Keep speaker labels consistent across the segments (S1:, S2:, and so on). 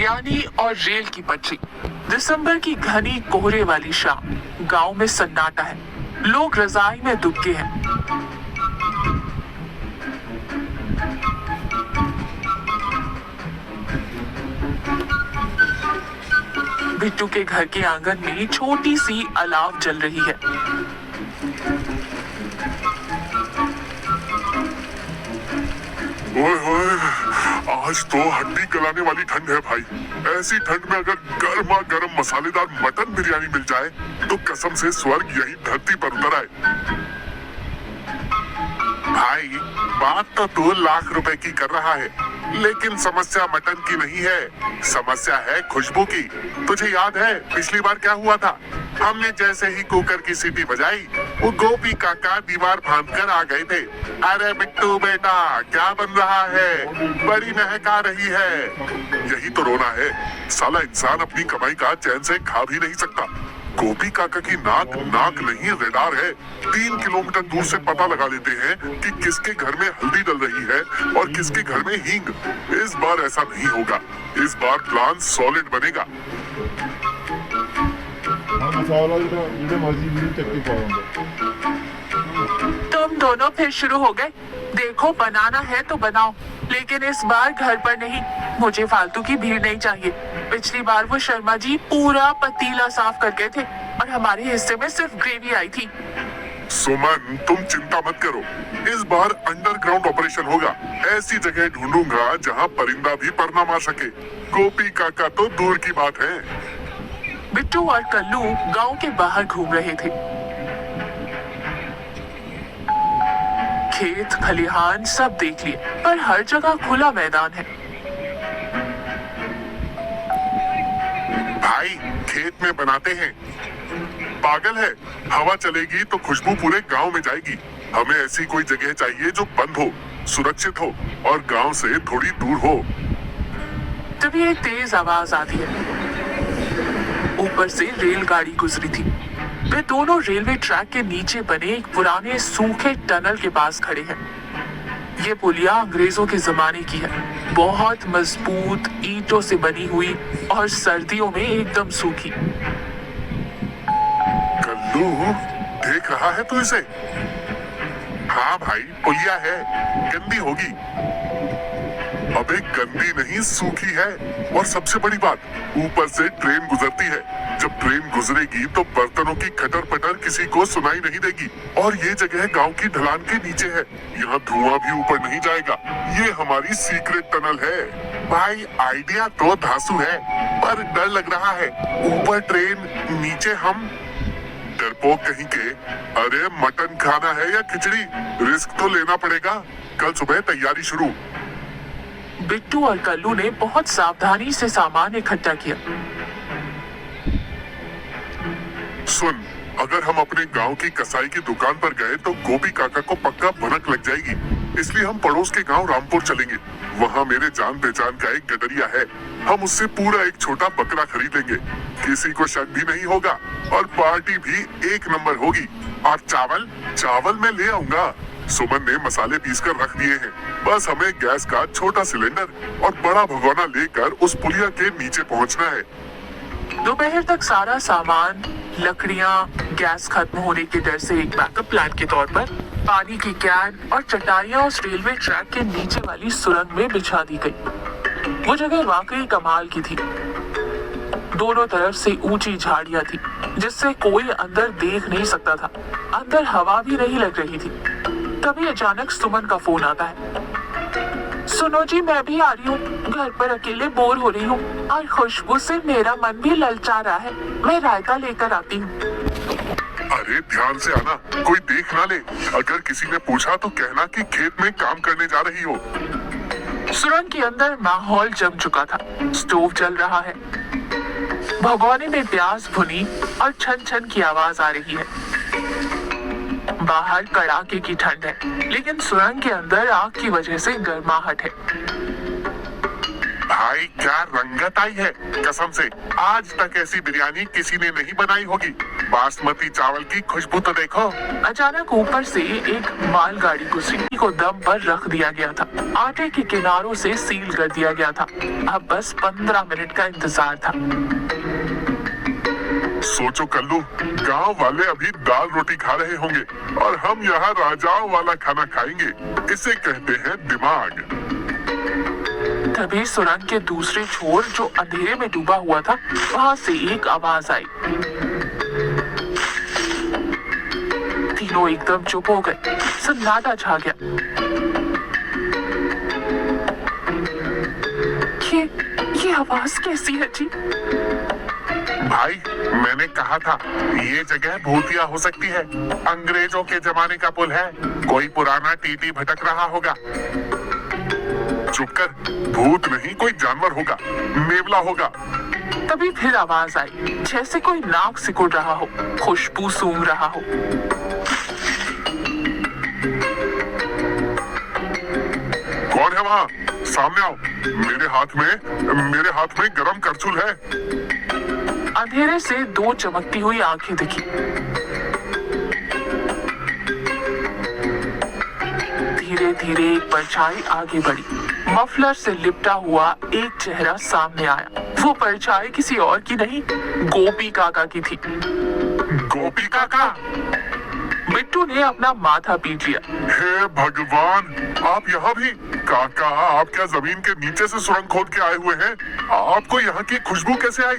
S1: बिरयानी और रेल की पटरी। दिसंबर की घनी कोहरे वाली शाम, गांव में सन्नाटा है। लोग रजाई में दुबके हैं। बिट्टू के घर के आंगन में छोटी सी अलाव जल रही है।
S2: ओए होए, आज तो हड्डी गलाने वाली ठंड है भाई। ऐसी ठंड में अगर गर्मा गर्म मसालेदार मटन बिरयानी मिल जाए तो कसम से स्वर्ग यही धरती पर उतर आए। भाई बात तो 2 लाख रुपए की कर रहा है, लेकिन समस्या मटन की नहीं है, समस्या है खुशबू की। तुझे याद है पिछली बार क्या हुआ था? हमने जैसे ही कुकर की सीटी बजाई, वो गोपी काका दीवार फांद कर आ गए थे। अरे बिट्टू बेटा, क्या बन रहा है? बड़ी महक आ रही है। यही तो रोना है, साला इंसान अपनी कमाई का चैन से खा भी नहीं सकता। गोपी काका की नाक नहीं रेडार है। 3 किलोमीटर दूर से पता लगा लेते हैं कि किसके घर में हल्दी डल रही है और किसके घर में हींग। इस बार ऐसा नहीं होगा, इस बार प्लान सॉलिड बनेगा।
S1: तुम दोनों फिर शुरू हो गए। देखो बनाना है तो बनाओ, लेकिन इस बार घर पर नहीं। मुझे फालतू की भीड़ नहीं चाहिए। पिछली बार वो शर्मा जी पूरा पतीला साफ कर गए थे और हमारे हिस्से में सिर्फ ग्रेवी आई थी।
S2: सुमन, तुम चिंता मत करो, इस बार अंडरग्राउंड ऑपरेशन होगा। ऐसी जगह ढूंढूंगा जहां परिंदा भी पर ना मार सके। गोपी काका तो दूर की बात है।
S1: बिट्टू और कल्लू गांव के बाहर घूम रहे थे। खेत खलिहान सब देख लिए, पर हर जगह खुला मैदान है।
S2: भाई खेत में बनाते हैं। पागल है, हवा चलेगी तो खुशबू पूरे गांव में जाएगी। हमें ऐसी कोई जगह चाहिए जो बंद हो, सुरक्षित हो और गांव से थोड़ी दूर हो।
S1: तभी एक तेज आवाज आती है। ऊपर से रेलगाड़ी गुजरी थी। वे दोनों रेलवे ट्रैक के नीचे बने एक पुराने सूखे टनल के पास खड़े हैं। ये पुलिया अंग्रेजों के जमाने की है, बहुत मजबूत ईंटों से बनी हुई और सर्दियों में एकदम सूखी।
S2: कल्लू, देख रहा है तू इसे? हाँ भाई, पुलिया है, गंदी होगी। अबे गंदी नहीं, सूखी है। और सबसे बड़ी बात, ऊपर से ट्रेन गुजरती है। जब ट्रेन गुजरेगी तो बर्तनों की खटर पटर किसी को सुनाई नहीं देगी। और ये जगह गांव की ढलान के नीचे है, यहाँ धुआं भी ऊपर नहीं जाएगा। ये हमारी सीक्रेट टनल है। भाई आइडिया तो धांसू है, पर डर लग रहा है। ऊपर ट्रेन, नीचे हम। डरपोक कहीं के। अरे मटन खाना है या खिचड़ी? रिस्क तो लेना पड़ेगा। कल सुबह तैयारी शुरू।
S1: बिट्टू और कल्लू ने बहुत सावधानी से सामान इकट्ठा किया।
S2: सुन, अगर हम अपने गांव की कसाई की दुकान पर गए तो गोपी काका को पक्का भनक लग जाएगी। इसलिए हम पड़ोस के गांव रामपुर चलेंगे। वहाँ मेरे जान पहचान का एक गडरिया है। हम उससे पूरा एक छोटा बकरा खरीद लेंगे। किसी को शक भी नहीं होगा और पार्टी भी 1 नंबर होगी। और चावल मैं ले आऊंगा। सुमन ने मसाले पीस कर रख दिए हैं। बस हमें गैस का छोटा सिलेंडर और बड़ा भगोना लेकर उस पुलिया के नीचे पहुंचना है।
S1: दोपहर तक सारा सामान, लकड़ियां, गैस खत्म होने के डर से एक बैकअप प्लान के तौर पर, पानी की कैन और चटाइयां उस रेलवे ट्रैक के नीचे वाली सुरंग में बिछा दी गई। वो जगह वाकई कमाल की थी। दोनों तरफ से ऊंची झाड़ियां थी, जिससे कोई अंदर देख नहीं सकता था। अंदर हवा भी नहीं लग रही थी। तभी अचानक सुमन का फोन आता है। सुनो जी, मैं भी आ रही हूँ। घर पर अकेले बोर हो रही हूँ और खुशबू से मेरा मन भी ललचा रहा है। मैं रायता लेकर आती हूँ।
S2: अरे ध्यान से आना, कोई देख ना ले। अगर किसी ने पूछा तो कहना कि खेत में काम करने जा रही हो।
S1: सुरंग के अंदर माहौल जम चुका था। स्टोव जल रहा है, भगोने में प्याज भुनी और छन छन की आवाज आ रही है। बाहर कड़ाके की ठंड है, लेकिन सुरंग के अंदर आग की वजह से गर्माहट है।
S2: भाई क्या रंगत आई है, कसम से आज तक ऐसी बिरयानी किसी ने नहीं बनाई होगी। बासमती चावल की खुशबू तो देखो।
S1: अचानक ऊपर से एक मालगाड़ी गुजरी को दम पर रख दिया गया था। आटे के किनारों से सील कर दिया गया था। अब बस 15 मिनट का इंतजार था।
S2: सोचो कल्लू, गांव वाले अभी दाल रोटी खा रहे होंगे और हम यहाँ राजाओं वाला खाना खाएंगे। इसे कहते हैं दिमाग।
S1: तभी सुरंग के दूसरे छोर, जो अंधेरे में डूबा हुआ था, वहां से एक आवाज आई। तीनों एकदम चुप हो गए। सन्नाटा छा गया। ये आवाज कैसी है जी?
S2: भाई, मैंने कहा था ये जगह भूतिया हो सकती है। अंग्रेजों के जमाने का पुल है। कोई पुराना टीटी भटक रहा होगा। चुप कर, भूत नहीं, कोई जानवर होगा, नेवला होगा।
S1: तभी फिर आवाज आई, जैसे कोई नाक सिकुड़ रहा हो, खुशबू सूंघ रहा हो।
S2: कौन है वहाँ? सामने आओ। मेरे हाथ में गरम करछुल है।
S1: अंधेरे से दो चमकती हुई आंखें दिखी। धीरे धीरे एक परछाई आगे बढ़ी। मफलर से लिपटा हुआ एक चेहरा सामने आया। वो परछाई किसी और की नहीं, गोपी काका की थी।
S2: गोपी काका?
S1: बिट्टू ने अपना माथा पीट लिया।
S2: हे भगवान, आप यहाँ भी? काका, आप क्या जमीन के नीचे से सुरंग खोद के आए हुए हैं? आपको यहाँ की खुशबू कैसे आई?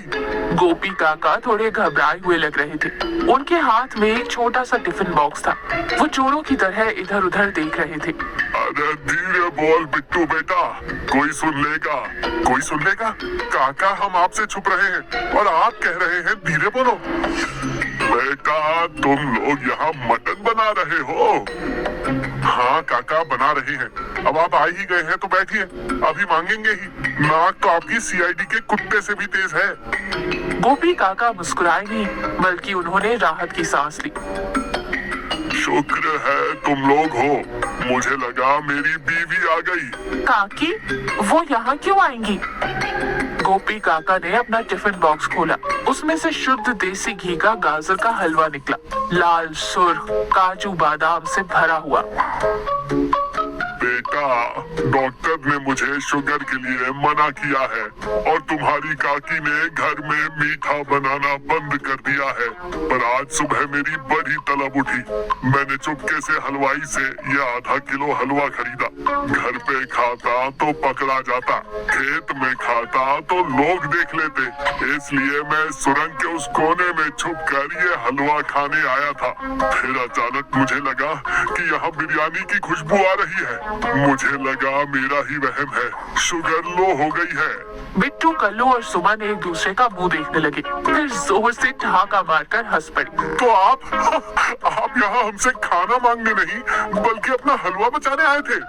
S1: गोपी काका थोड़े घबराए हुए लग रहे थे। उनके हाथ में एक छोटा सा टिफिन बॉक्स था। वो चोरों की तरह इधर उधर देख रहे थे।
S2: अरे धीरे बोल बिट्टू बेटा, कोई सुन लेगा। काका, हम आपसे छुप रहे हैं और आप कह रहे हैं धीरे बोलो। बेटा, तुम लोग यहाँ मटन बना रहे हो? हाँ काका, बना रहे हैं। अब आप आ ही गए हैं तो बैठिए, अभी मांगेंगे ही। नाक तो आपकी सीआईडी के कुत्ते से भी तेज है।
S1: गोपी काका मुस्कुराए नहीं, बल्कि उन्होंने राहत की सांस ली।
S2: शुक्र है तुम लोग हो, मुझे लगा मेरी बीवी आ गई।
S1: काकी, वो यहाँ क्यों आएंगी? गोपी काका ने अपना टिफिन बॉक्स खोला। उसमें से शुद्ध देसी घी का गाजर का हलवा निकला, लाल सुर्ख काजू बादाम से भरा हुआ।
S2: बेटा, डॉक्टर ने मुझे शुगर के लिए मना किया है और तुम्हारी काकी ने घर में मीठा बनाना बंद कर दिया है। पर आज सुबह मेरी बड़ी तलब उठी। मैंने चुपके से हलवाई से ये आधा किलो हलवा खरीदा। घर पे खाता तो पकड़ा जाता, खेत में खाता तो लोग देख लेते। इसलिए मैं सुरंग के उस कोने में छुप कर ये हलवा खाने आया था। फिर अचानक मुझे लगा कि यहाँ बिरयानी की खुशबू आ रही है। मुझे लगा मेरा ही वहम है, शुगर लो हो गई है।
S1: बिट्टू, कल्लू और सुमन एक दूसरे का मुंह देखने लगे, फिर जोर से ठहाका मारकर हंस पड़ी।
S2: तो आप यहाँ हमसे खाना मांगने नहीं, बल्कि अपना हलवा बचाने आए थे?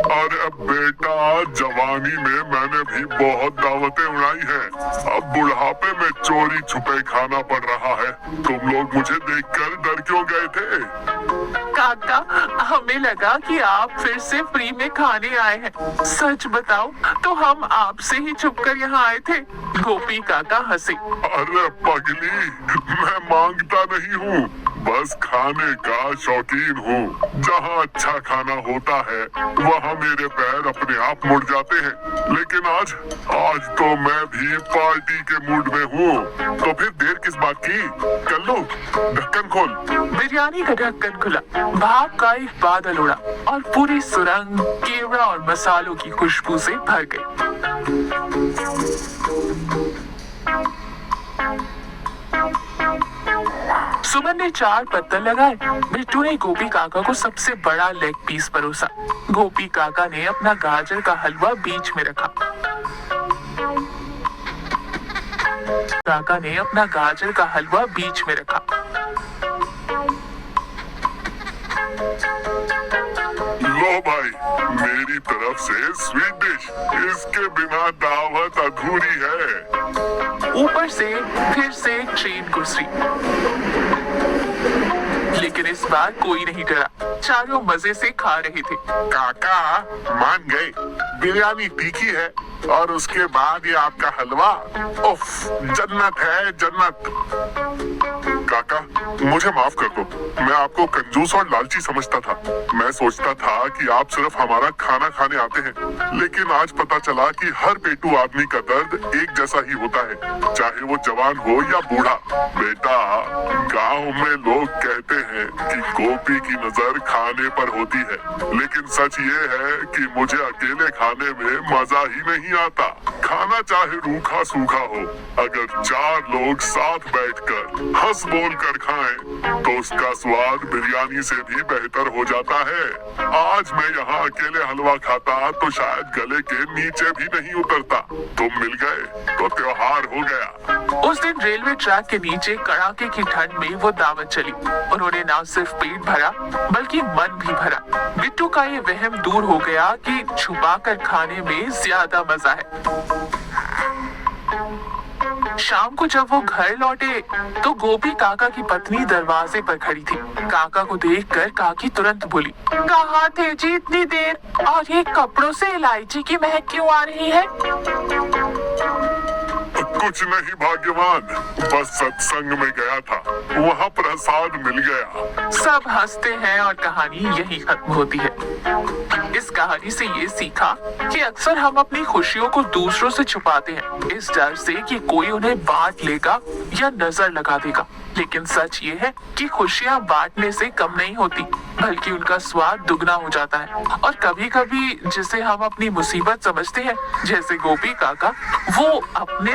S2: अरे बेटा, जवानी में मैंने भी बहुत दावतें उड़ाई हैं। अब बुढ़ापे में चोरी छुपे खाना पड़ रहा है। तुम लोग मुझे देखकर डर क्यों गए थे?
S1: काका, हमें लगा कि आप फिर से फ्री में खाने आए हैं। सच बताओ तो हम आपसे ही छुपकर यहाँ आए थे। गोपी काका हंसे।
S2: अरे पगली, मैं मांगता नहीं हूँ, बस खाने का शौकीन हूँ। जहाँ अच्छा खाना होता है वहाँ मेरे पैर अपने आप मुड़ जाते हैं। लेकिन आज तो मैं भी पार्टी के मूड में हूँ। तो फिर देर किस बात की? कल्लू, ढक्कन खोल।
S1: बिरयानी का ढक्कन खुला। भाप का एक बादल उड़ा और पूरी सुरंग केवड़ा और मसालों की खुशबू से भर गई। सुमन ने 4 पत्तल लगाए। बिट्टू ने गोपी काका को सबसे बड़ा लेग पीस परोसा। गोपी काका ने अपना गाजर का हलवा बीच में रखा। काका ने अपना गाजर का हलवा बीच में रखा।
S2: लो भाई, मेरी तरफ से स्वीट डिश। इसके बिना दावत अधूरी है।
S1: ऊपर से फिर से ट्रेन गुजरी, लेकिन इस बार कोई नहीं डरा। चारों मजे से खा रहे थे।
S2: काका मान गए, बिरयानी तीखी है और उसके बाद ये आपका हलवा, उफ, जन्नत है जन्नत। काका, मुझे माफ कर दो। मैं आपको कंजूस और लालची समझता था। मैं सोचता था कि आप सिर्फ हमारा खाना खाने आते हैं, लेकिन आज पता चला कि हर पेटू आदमी का दर्द एक जैसा ही होता है, चाहे वो जवान हो या बूढ़ा। बेटा, गांव में लोग कहते हैं कि गोपी की नजर खाने पर होती है, लेकिन सच ये है कि मुझे अकेले खाने में मजा ही नहीं आता। खाना चाहे रूखा सूखा हो, अगर 4 लोग साथ बैठकर हंस बोल कर खाएं, तो उसका स्वाद बिरयानी से भी बेहतर हो जाता है। आज मैं यहाँ अकेले हलवा खाता तो शायद गले के नीचे भी नहीं उतरता। तुम मिल गए तो त्योहार हो गया।
S1: उस दिन रेलवे ट्रैक के नीचे कड़ाके की ठंड में वो दावत चली। उन्होंने ना सिर्फ पेट भरा बल्कि मन भी भरा। बिट्टू का ये वहम दूर हो गया कि छुपाकर खाने में ज्यादा मजा है। शाम को जब वो घर लौटे तो गोपी काका की पत्नी दरवाजे पर खड़ी थी। काका को देखकर काकी तुरंत बोली, कहाँ थे जी इतनी देर, और ये कपड़ों से इलायची की महक क्यों आ रही है?
S2: कुछ नहीं भाग्यवान, बस सत्संग में गया था, वहाँ प्रसाद मिल गया।
S1: सब हंसते हैं और कहानी यही खत्म होती है। इस कहानी से ये सीखा कि अक्सर हम अपनी खुशियों को दूसरों से छुपाते हैं, इस डर से कि कोई उन्हें बांट लेगा या नजर लगा देगा। लेकिन सच ये है कि खुशियाँ बांटने से कम नहीं होती, बल्कि उनका स्वाद दुगना हो जाता है। और कभी कभी जिसे हम अपनी मुसीबत समझते हैं, जैसे गोपी काका, वो अपने